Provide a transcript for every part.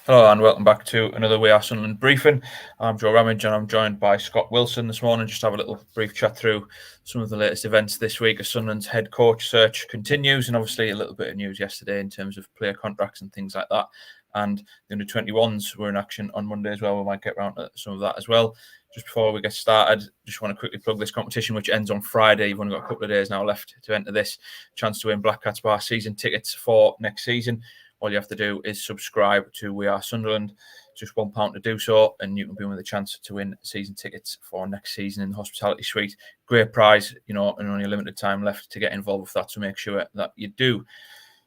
Hello and welcome back to another We Are Sunderland briefing. I'm Joe Ramage and I'm joined by Scott Wilson this morning. Just to have a little brief chat through some of the latest events this week as Sunderland's head coach search continues, and obviously a little bit of news yesterday in terms of player contracts and things like that. And the under-21s were in action on Monday as well. We might get around to some of that as well. Just before we get started, just want to quickly plug this competition, which ends on Friday. You've only got a couple of days now left to enter this. Chance to win Black Cats Bar season tickets for next season. All you have to do is subscribe to We Are Sunderland. Just £1 to do so, and you can be with a chance to win season tickets for next season in the hospitality suite. Great prize, and only a limited time left to get involved with that, so make sure that you do.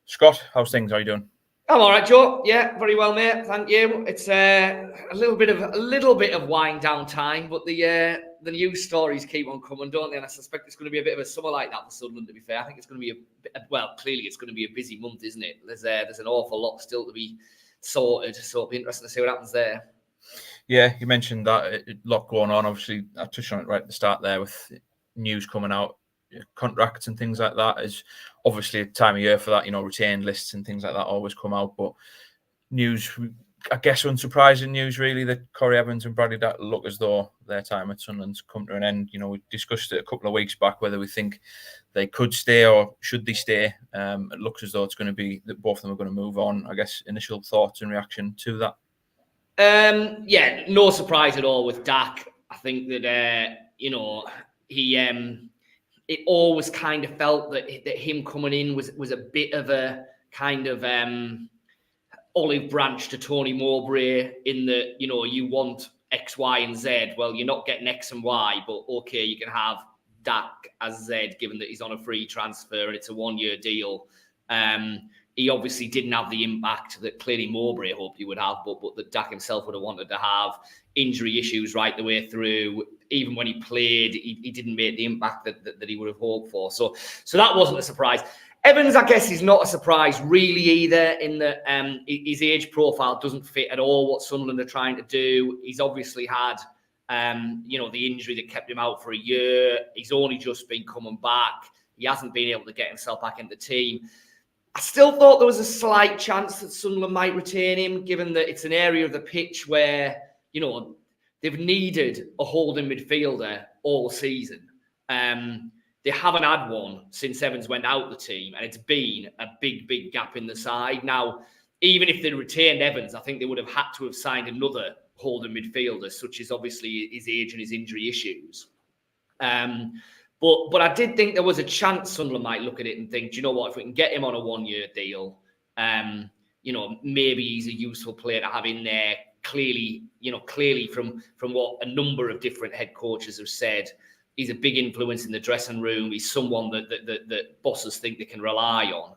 Scott, how's things? How are you doing? I'm all right, Joe. Yeah, very well, mate. Thank you. It's a little bit of wind down time, but the news stories keep on coming, don't they? And I suspect it's going to be a bit of a summer like that for Sunderland. To be fair, I think it's going to be clearly it's going to be a busy month, isn't it? There's an awful lot still to be sorted, so it'll be interesting to see what happens there. Yeah, you mentioned that a lot going on. Obviously, I touched on it right at the start there with news coming out. Contracts and things like that is obviously a time of year for that, retained lists and things like that always come out. But news, I guess unsurprising news really, that Corry Evans and Bradley Dack look as though their time at Sunderland's come to an end. We discussed it a couple of weeks back whether we think they could stay or should they stay. It looks as though it's going to be that both of them are going to move on. I guess initial thoughts and reaction to that. Yeah, no surprise at all with Dack. I think that he it always kind of felt that him coming in was a bit of a kind of olive branch to Tony Mowbray in that, you want X, Y, and Z. Well, you're not getting X and Y, but okay, you can have Dack as Z, given that he's on a free transfer and it's a 1-year deal. He obviously didn't have the impact that clearly Mowbray hoped he would have, but that Dack himself would have wanted to have. Injury issues right the way through. Even when he played, he didn't make the impact that he would have hoped for. So that wasn't a surprise. Evans, I guess, is not a surprise really either, in that his age profile doesn't fit at all what Sunderland are trying to do. He's obviously had, the injury that kept him out for a year. He's only just been coming back. He hasn't been able to get himself back in the team. I still thought there was a slight chance that Sunderland might retain him, given that it's an area of the pitch where, they've needed a holding midfielder all season. They haven't had one since Evans went out the team, and it's been a big, big gap in the side. Now, even if they retained Evans, I think they would have had to have signed another holding midfielder, such as obviously his age and his injury issues. But I did think there was a chance Sunderland might look at it and think, do you know what, if we can get him on a 1-year deal, maybe he's a useful player to have in there. Clearly from what a number of different head coaches have said, he's a big influence in the dressing room. He's someone that bosses think they can rely on.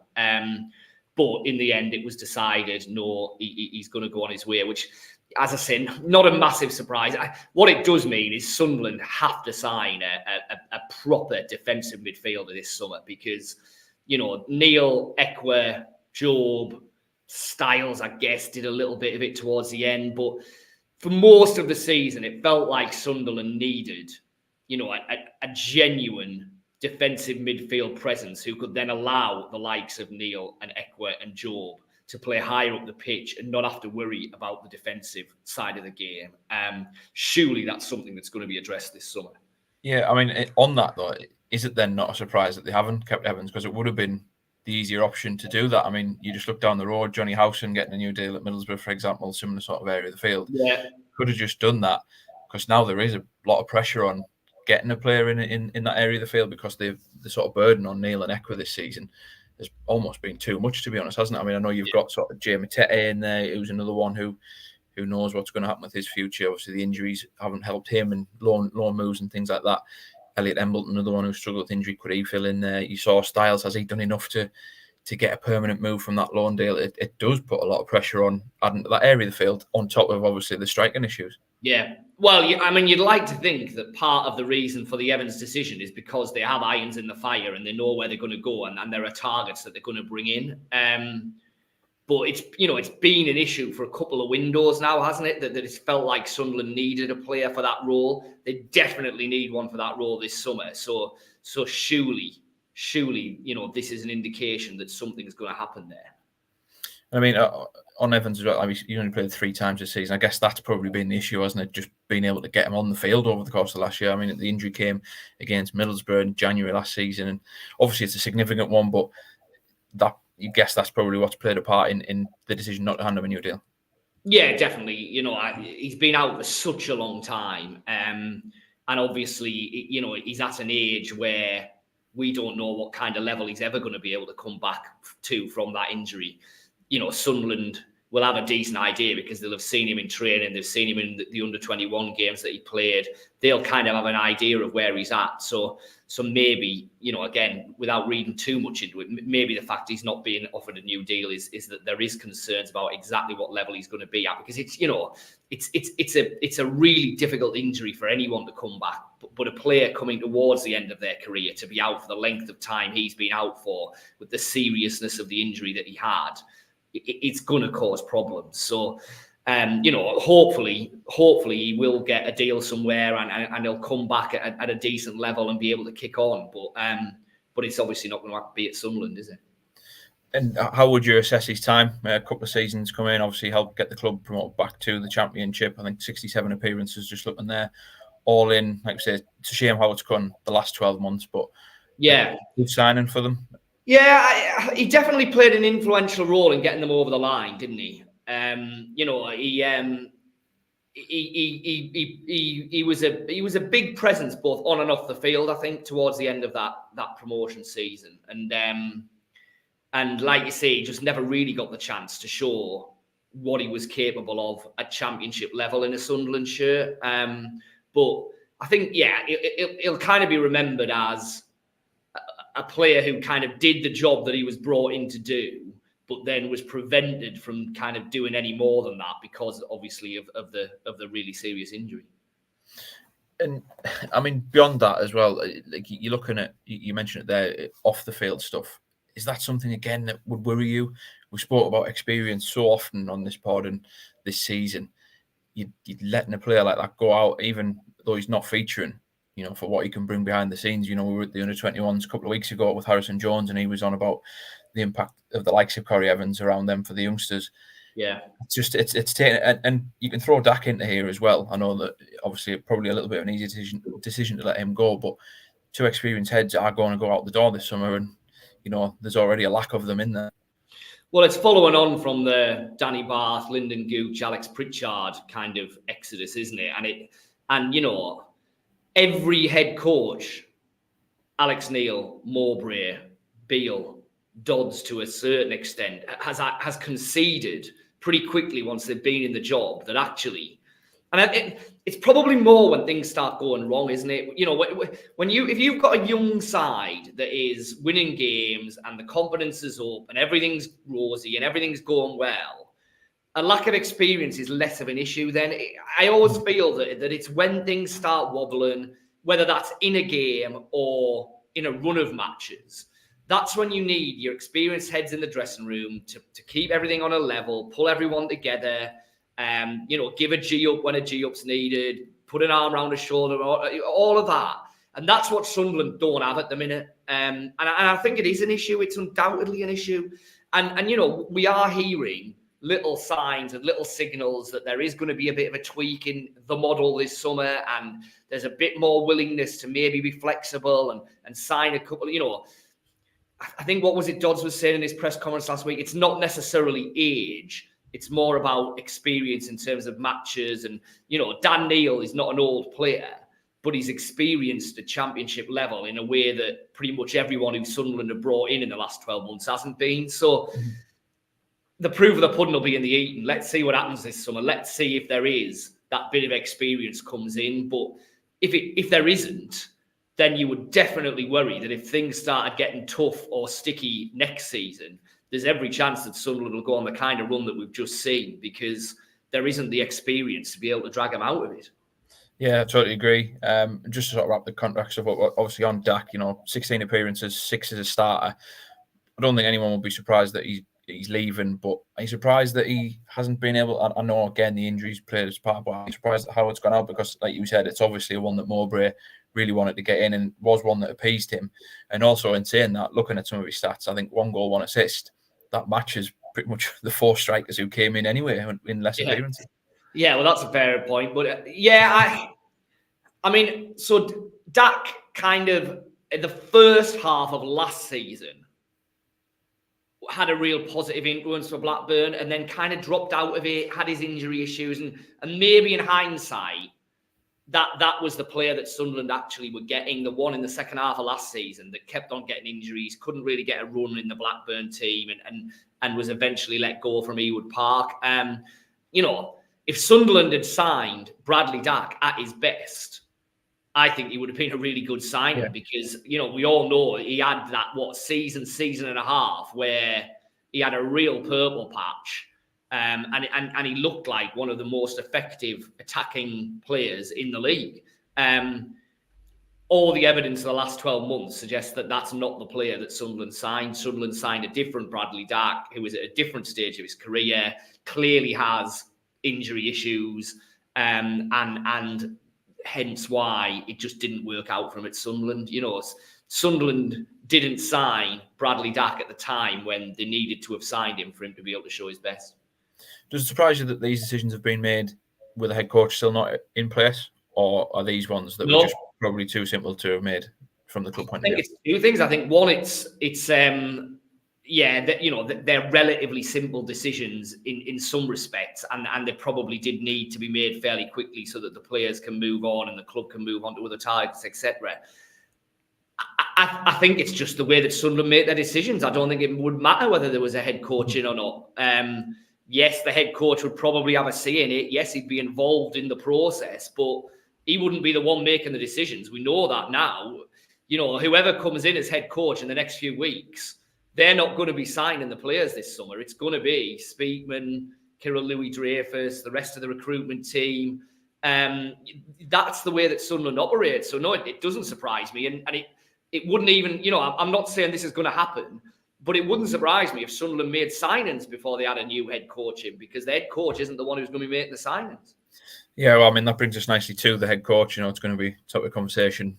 But in the end, it was decided, no, he's going to go on his way, which, as I said, not a massive surprise. What it does mean is Sunderland have to sign a proper defensive midfielder this summer because, Neil, Ekwa, Job, Styles, I guess, did a little bit of it towards the end. But for most of the season, it felt like Sunderland needed, a genuine defensive midfield presence who could then allow the likes of Neil and Ekwa and Job to play higher up the pitch and not have to worry about the defensive side of the game. Surely that's something that's going to be addressed this summer. Yeah, I mean, on that though, is it then not a surprise that they haven't kept Evans? Because it would have been the easier option to do that. I mean, you just look down the road, Johnny Howson getting a new deal at Middlesbrough, for example, similar sort of area of the field. Yeah. Could have just done that, because now there is a lot of pressure on getting a player in that area of the field, because the sort of burden on Neil and Ekwa this season has almost been too much, to be honest, hasn't it? I mean, I know you've got sort of Jay Matete in there, who's another one who knows what's going to happen with his future. Obviously, the injuries haven't helped him, and loan moves and things like that. Elliot Embleton, another one who struggled with injury, could he fill in there? You saw Styles, has he done enough to get a permanent move from that loan deal? It does put a lot of pressure on adding to that area of the field, on top of obviously the striking issues. Yeah. Well, I mean, you'd like to think that part of the reason for the Evans decision is because they have irons in the fire and they know where they're going to go, and there are targets that they're going to bring in. But it's been an issue for a couple of windows now, hasn't it? That it's felt like Sunderland needed a player for that role. They definitely need one for that role this summer. So surely, this is an indication that something's going to happen there. I mean, on Evans as well, I mean, he only played 3 times this season. I guess that's probably been the issue, hasn't it? Just being able to get him on the field over the course of last year. I mean, the injury came against Middlesbrough in January last season, and obviously it's a significant one, but that you guess that's probably what's played a part in the decision not to hand him a new deal. Yeah, definitely. He's been out for such a long time, and obviously, he's at an age where we don't know what kind of level he's ever going to be able to come back to from that injury. Sunderland will have a decent idea because they'll have seen him in training, they've seen him in the under-21 games that he played. They'll kind of have an idea of where he's at. So maybe, again, without reading too much into it, maybe the fact he's not being offered a new deal is that there is concerns about exactly what level he's going to be at, because it's a really difficult injury for anyone to come back. But a player coming towards the end of their career to be out for the length of time he's been out for, with the seriousness of the injury that he had, it's going to cause problems. So, hopefully he will get a deal somewhere and he'll come back at a decent level and be able to kick on. But it's obviously not going to be at Sunderland, is it? And how would you assess his time? A couple of seasons come in, obviously helped get the club promoted back to the Championship. I think 67 appearances just looking there. All in, like I say, it's a shame how it's gone the last 12 months, but yeah, good signing for them. Yeah, he definitely played an influential role in getting them over the line, didn't he? He was a big presence both on and off the field, I think, towards the end of that promotion season, and like you say, he just never really got the chance to show what he was capable of at Championship level in a Sunderland shirt. But I think, he'll kind of be remembered as a player who kind of did the job that he was brought in to do, but then was prevented from kind of doing any more than that because, obviously, of the really serious injury. And I mean, beyond that as well, like you're looking at, you mentioned it there, off the field stuff. Is that something again that would worry you? We spoke about experience so often on this pod and this season. You're letting a player like that go out, even though he's not featuring, for what he can bring behind the scenes. We were at the under-21s a couple of weeks ago with Harrison Jones, and he was on about the impact of the likes of Corry Evans around them for the youngsters. Yeah, it's taking, and you can throw Dack into here as well. I know that obviously probably a little bit of an easy decision to let him go, but 2 experienced heads are going to go out the door this summer, and there's already a lack of them in there. Well, it's following on from the Danny Barth, Lyndon Gooch, Alex Pritchard kind of exodus, isn't it? And every head coach, Alex Neil, Mowbray, Beale, Dodds to a certain extent, has conceded pretty quickly once they've been in the job that actually, and it's probably more when things start going wrong, isn't it? If you've got a young side that is winning games and the confidence is up and everything's rosy and everything's going well, a lack of experience is less of an issue then. I always feel that it's when things start wobbling, whether that's in a game or in a run of matches, that's when you need your experienced heads in the dressing room to keep everything on a level, pull everyone together, give a G up when a G up's needed, put an arm around a shoulder, all of that. And that's what Sunderland don't have at the minute. And I think it is an issue. It's undoubtedly an issue. And we are hearing little signs and little signals that there is going to be a bit of a tweak in the model this summer, and there's a bit more willingness to maybe be flexible and sign a couple, I think what was it Dodds was saying in his press conference last week, it's not necessarily age, it's more about experience in terms of matches. And, Dan Neil is not an old player, but he's experienced at Championship level in a way that pretty much everyone who Sunderland have brought in the last 12 months hasn't been. So the proof of the pudding will be in the eating. Let's see what happens this summer. Let's see if there is that bit of experience comes in. But if there isn't, then you would definitely worry that if things started getting tough or sticky next season, there's every chance that Sunderland will go on the kind of run that we've just seen, because there isn't the experience to be able to drag them out of it. Yeah, I totally agree. Just to sort of wrap the contract stuff up, obviously on Dack, 16 appearances, 6 as a starter. I don't think anyone will be surprised that he's leaving, but I'm surprised that he hasn't been able. I know again the injuries played his part, but I'm surprised at how it's gone out, because, like you said, it's obviously one that Mowbray really wanted to get in and was one that appeased him. And also in saying that, looking at some of his stats, I think 1 goal, 1 assist, that matches pretty much the 4 strikers who came in anyway in less appearances. Yeah, well, that's a fair point. But I mean, so Dack kind of, in the first half of last season, had a real positive influence for Blackburn and then kind of dropped out of it, had his injury issues. And maybe in hindsight, that was the player that Sunderland actually were getting, the one in the second half of last season that kept on getting injuries, couldn't really get a run in the Blackburn team and was eventually let go from Ewood Park. If Sunderland had signed Bradley Dack at his best, I think he would have been a really good signing because, we all know he had that, season and a half where he had a real purple patch. And he looked like one of the most effective attacking players in the league. All the evidence of the last 12 months suggests that that's not the player that Sunderland signed. Sunderland signed a different Bradley Dack, who was at a different stage of his career, clearly has injury issues, and hence why it just didn't work out for him at Sunderland. Sunderland didn't sign Bradley Dack at the time when they needed to have signed him for him to be able to show his best. Does it surprise you that these decisions have been made with the head coach still not in place, or are these ones that were just probably too simple to have made from the club point of view? I think it's two things. I think one, they're relatively simple decisions in some respects, and they probably did need to be made fairly quickly so that the players can move on and the club can move on to other targets, etc. I think it's just the way that Sunderland make their decisions. I don't think it would matter whether there was a head coach in or not. Yes, the head coach would probably have a say in it. Yes, he'd be involved in the process, but he wouldn't be the one making the decisions. We know that now. Whoever comes in as head coach in the next few weeks, they're not going to be signing the players this summer. It's going to be Speakman, Kirill Louis-Dreyfus, the rest of the recruitment team. That's the way that Sunderland operates. So no, it doesn't surprise me. And it wouldn't even, I'm not saying this is going to happen, but it wouldn't surprise me if Sunderland made signings before they had a new head coach in, because the head coach isn't the one who's going to be making the signings. Yeah, well, I mean, that brings us nicely to the head coach. It's going to be a topic of conversation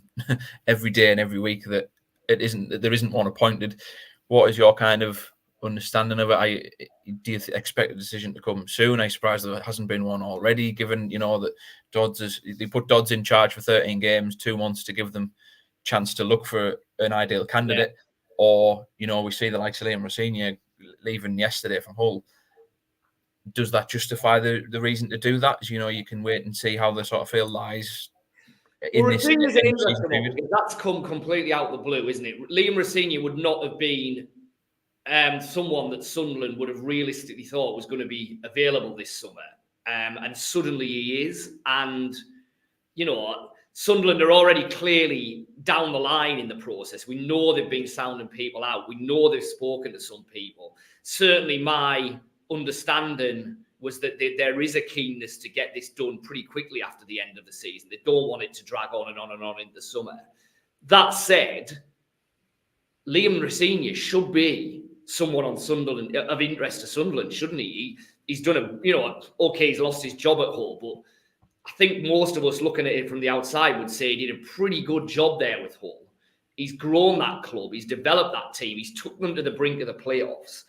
every day and every week that there isn't one appointed. What is your kind of understanding of it? Do you expect a decision to come soon? I'm surprised there hasn't been one already, given, that they put Dodds in charge for 13 games, 2 months to give them a chance to look for an ideal candidate. Yeah. Or, we see the likes of Liam Rosenior leaving yesterday from Hull. Does that justify the reason to do that? As you can wait and see how the sort of field lies in this season period. That's come completely out of the blue, isn't it? Liam Rosenior would not have been someone that Sunderland would have realistically thought was going to be available this summer. And suddenly he is. And, Sunderland are already clearly down the line in the process. We know they've been sounding people out. We know they've spoken to some people. Certainly my understanding was that there is a keenness to get this done pretty quickly after the end of the season. They don't want it to drag on and on and on into the summer. That said, Liam Rosenior should be someone on Sunderland, of interest to Sunderland, shouldn't he? He's done he's lost his job at Hull, but I think most of us looking at it from the outside would say he did a pretty good job there with Hull. He's grown that club. He's developed that team. He's took them to the brink of the playoffs.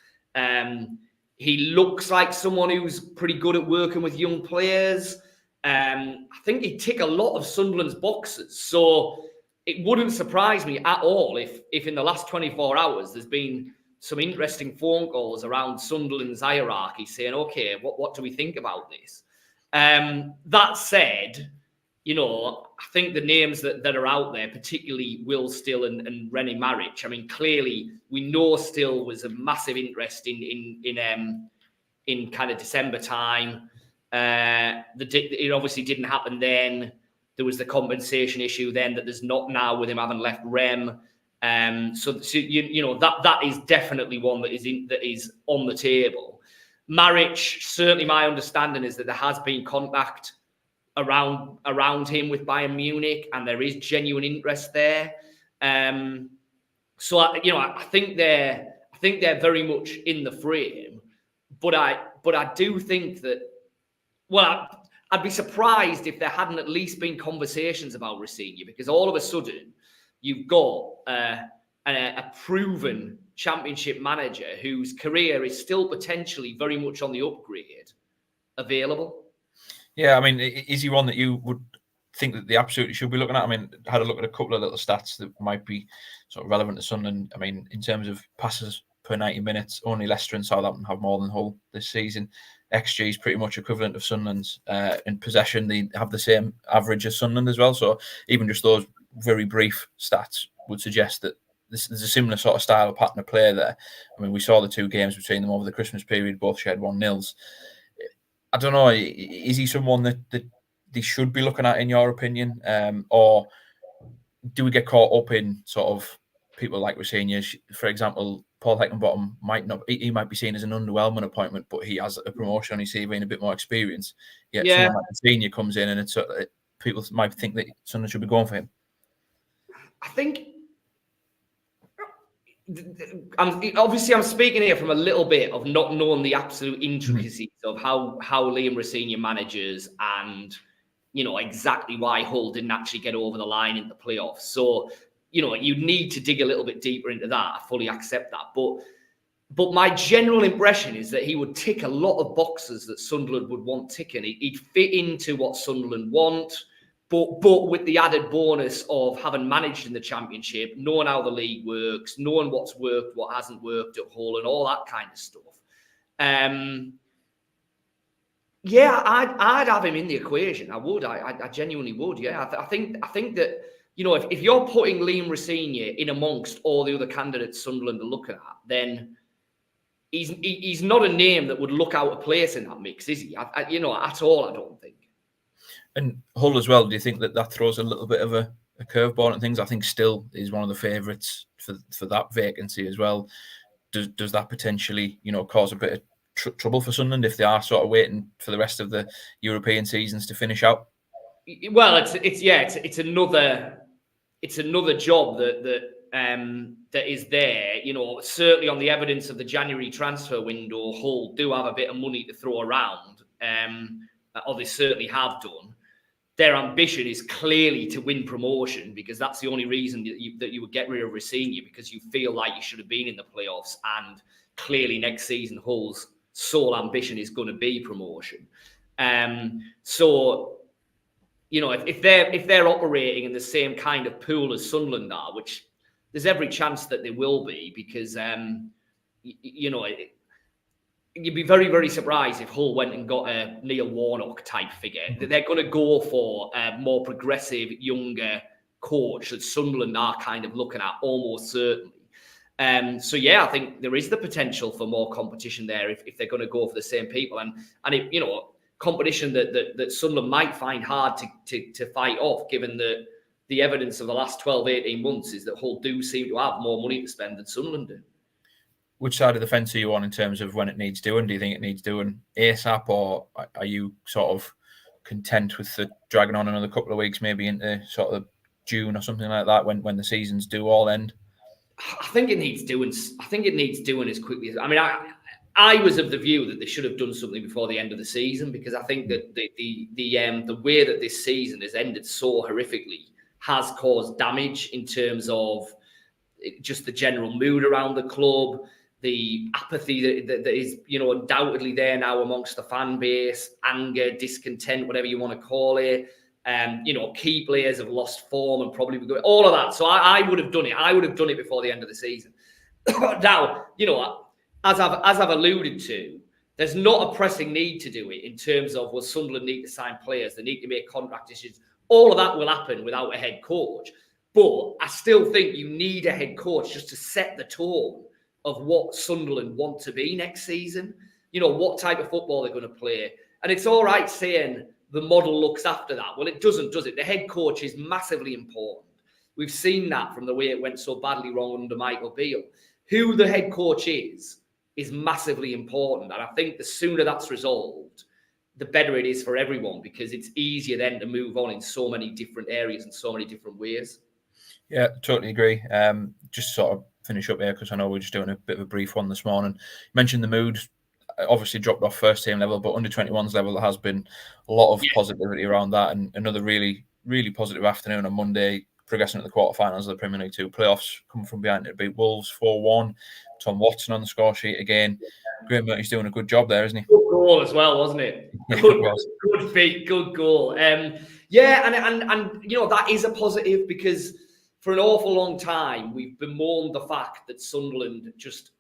He looks like someone who's pretty good at working with young players. I think he'd tick a lot of Sunderland's boxes. So it wouldn't surprise me at all if in the last 24 hours there's been some interesting phone calls around Sunderland's hierarchy saying, okay, what do we think about this? That said, I think the names that are out there, particularly Will Still and René Maric, I mean, clearly we know Still was a massive interest in kind of December time. It obviously didn't happen then. There was the compensation issue then that there's not now with him having left Rem. So that is definitely one that is on the table. Maric, certainly my understanding is that there has been contact around him with Bayern Munich, and there is genuine interest there. So I think they're very much in the frame, but I do think that, well, I'd be surprised if there hadn't at least been conversations about Rosenior, because all of a sudden you've got a proven Championship manager whose career is still potentially very much on the upgrade available? Yeah, I mean, is he one that you would think that they absolutely should be looking at? I mean, I had a look at a couple of little stats that might be sort of relevant to Sunderland. I mean, in terms of passes per 90 minutes, only Leicester and Southampton have more than Hull this season. XG is pretty much equivalent of Sunderland's. In possession, they have the same average as Sunderland as well. So even just those very brief stats would suggest that there's a similar sort of style of pattern of play there. I mean, we saw the 2 games between them over the Christmas period, both shared 1-0s. I don't know, is he someone that they should be looking at, in your opinion? Or do we get caught up in sort of people like Rosenior? For example, Paul Heckingbottom might be seen as an underwhelming appointment, but he has a promotion on his CV and a bit more experience. Yet someone like Rosenior comes in and people might think that someone should be going for him. I think I'm speaking here from a little bit of not knowing the absolute intricacies of how Liam Rosenior manages, and exactly why Hull didn't actually get over the line in the playoffs. So you need to dig a little bit deeper into that. I fully accept that, but my general impression is that he would tick a lot of boxes that Sunderland would want ticking. He'd fit into what Sunderland want. But with the added bonus of having managed in the Championship, knowing how the league works, knowing what's worked, what hasn't worked at Hull, and all that kind of stuff. I'd have him in the equation. I would. I genuinely would. Yeah, I think that if you're putting Liam Rosenior in amongst all the other candidates Sunderland are looking at, then he's not a name that would look out of place in that mix, is he? At all. I don't think. And Hull as well, do you think that throws a little bit of a curveball and things? I think Still is one of the favourites for that vacancy as well. Does that potentially, cause a bit of trouble for Sunderland if they are sort of waiting for the rest of the European seasons to finish out? Well, it's another job that is there. Certainly on the evidence of the January transfer window, Hull do have a bit of money to throw around, or they certainly have done. Their ambition is clearly to win promotion, because that's the only reason that you would get rid of Rosenior, because you feel like you should have been in the playoffs, and clearly next season Hull's sole ambition is going to be promotion. So if they're operating in the same kind of pool as Sunderland are, which there's every chance that they will be, because you'd be very, very surprised if Hull went and got a Neil Warnock type figure. They're going to go for a more progressive, younger coach that Sunderland are kind of looking at, almost certainly. I think there is the potential for more competition there if they're going to go for the same people, and competition that Sunderland might find hard to fight off, given the evidence of the last 12, 18 months is that Hull do seem to have more money to spend than Sunderland do. Which side of the fence are you on in terms of when it needs doing? Do you think it needs doing ASAP, or are you sort of content with the dragging on another couple of weeks, maybe into sort of June or something like that, when the seasons do all end? I think it needs doing as quickly as. I mean, I was of the view that they should have done something before the end of the season, because I think that the way that this season has ended so horrifically has caused damage in terms of just the general mood around the club. The apathy that is, undoubtedly there now amongst the fan base, anger, discontent, whatever you want to call it. Key players have lost form and probably going all of that. So I would have done it. I would have done it before the end of the season. Now, as I've alluded to, there's not a pressing need to do it in terms of, will Sunderland need to sign players? They need to make contract decisions. All of that will happen without a head coach. But I still think you need a head coach just to set the tone of what Sunderland want to be next season. What type of football they're going to play. And it's all right saying the model looks after that. Well, it doesn't, does it? The head coach is massively important. We've seen that from the way it went so badly wrong under Michael Beale. Who the head coach is massively important. And I think the sooner that's resolved, the better it is for everyone, because it's easier then to move on in so many different areas and so many different ways. Yeah, totally agree. Just sort of finish up here, because I know we're just doing a bit of a brief one this morning. You mentioned the mood obviously dropped off first team level, but under 21s level, there has been a lot of positivity around that, and another really, really positive afternoon on Monday. progressing to the quarterfinals of the Premier League 2 playoffs, coming from behind to beat Wolves 4-1. Tom Watson on the score sheet again. Graham, he's doing a good job there, isn't he? Good goal as well, wasn't it? Yeah, good beat, good goal. Yeah, and you know, that is a positive, because for an awful long time we've bemoaned the fact that Sunderland just,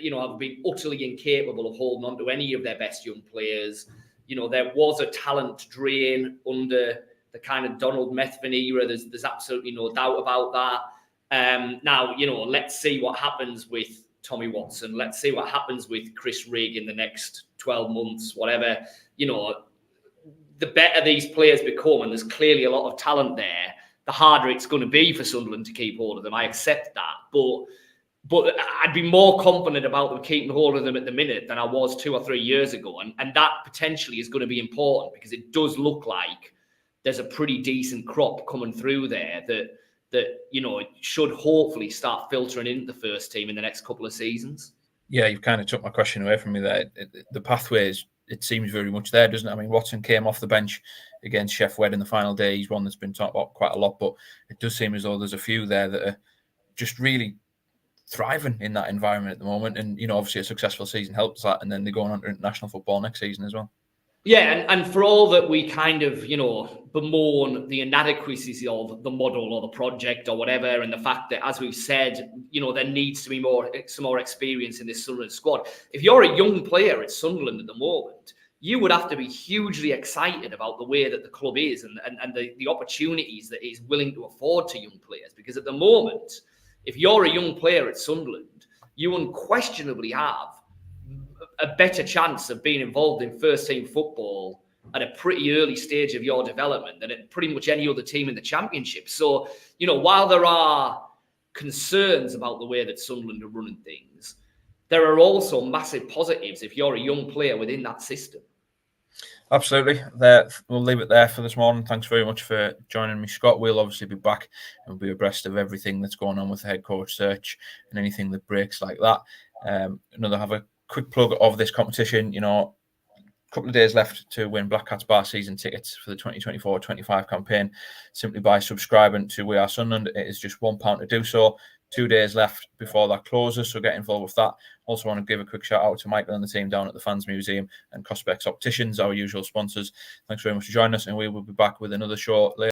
you know, have been utterly incapable of holding on to any of their best young players. You know, there was a talent drain under the kind of Donald Methven era. There's absolutely no doubt about that. Now, you know, let's see what happens with Tommy Watson. Let's see what happens with Chris Rigg in the next 12 months, whatever. You know, the better these players become, and there's clearly a lot of talent there, the harder it's going to be for Sunderland to keep hold of them. I accept that. But I'd be more confident about them keeping hold of them at the minute than I was 2 or 3 years ago. And that potentially is going to be important, because it does look like there's a pretty decent crop coming through there that you know, should hopefully start filtering into the first team in the next couple of seasons. Yeah, you've kind of took my question away from me there. The pathways, it seems very much there, doesn't it? I mean, Watson came off the bench against Sheff Wed in the final day. He's one that's been talked about quite a lot, but it does seem as though there's a few there that are just really thriving in that environment at the moment. And, you know, obviously a successful season helps that. And then they're going on to international football next season as well. Yeah, and for all that we kind of, you know, bemoan the inadequacies of the model or the project or whatever, and the fact that, as we've said, you know, there needs to be some more experience in this Sunderland squad. If you're a young player at Sunderland at the moment, you would have to be hugely excited about the way that the club is and the opportunities that it's willing to afford to young players. Because at the moment, if you're a young player at Sunderland, you unquestionably have a better chance of being involved in first team football at a pretty early stage of your development than at pretty much any other team in the Championship. So, you know, while there are concerns about the way that Sunderland are running things, there are also massive positives if you're a young player within that system. Absolutely. We'll leave it there for this morning. Thanks very much for joining me, Scott. We'll obviously be back and we'll be abreast of everything that's going on with the head coach search and anything that breaks like that. Have a quick plug of this competition. You know, a couple of days left to win Black Cats Bar season tickets for the 2024-25 campaign, simply by subscribing to We Are Sunderland. It is just £1 to do so. 2 days left before that closes, so get involved with that. Also want to give a quick shout out to Michael and the team down at the Fans Museum and Cospex Opticians, our usual sponsors. Thanks very much for joining us, and we will be back with another show later.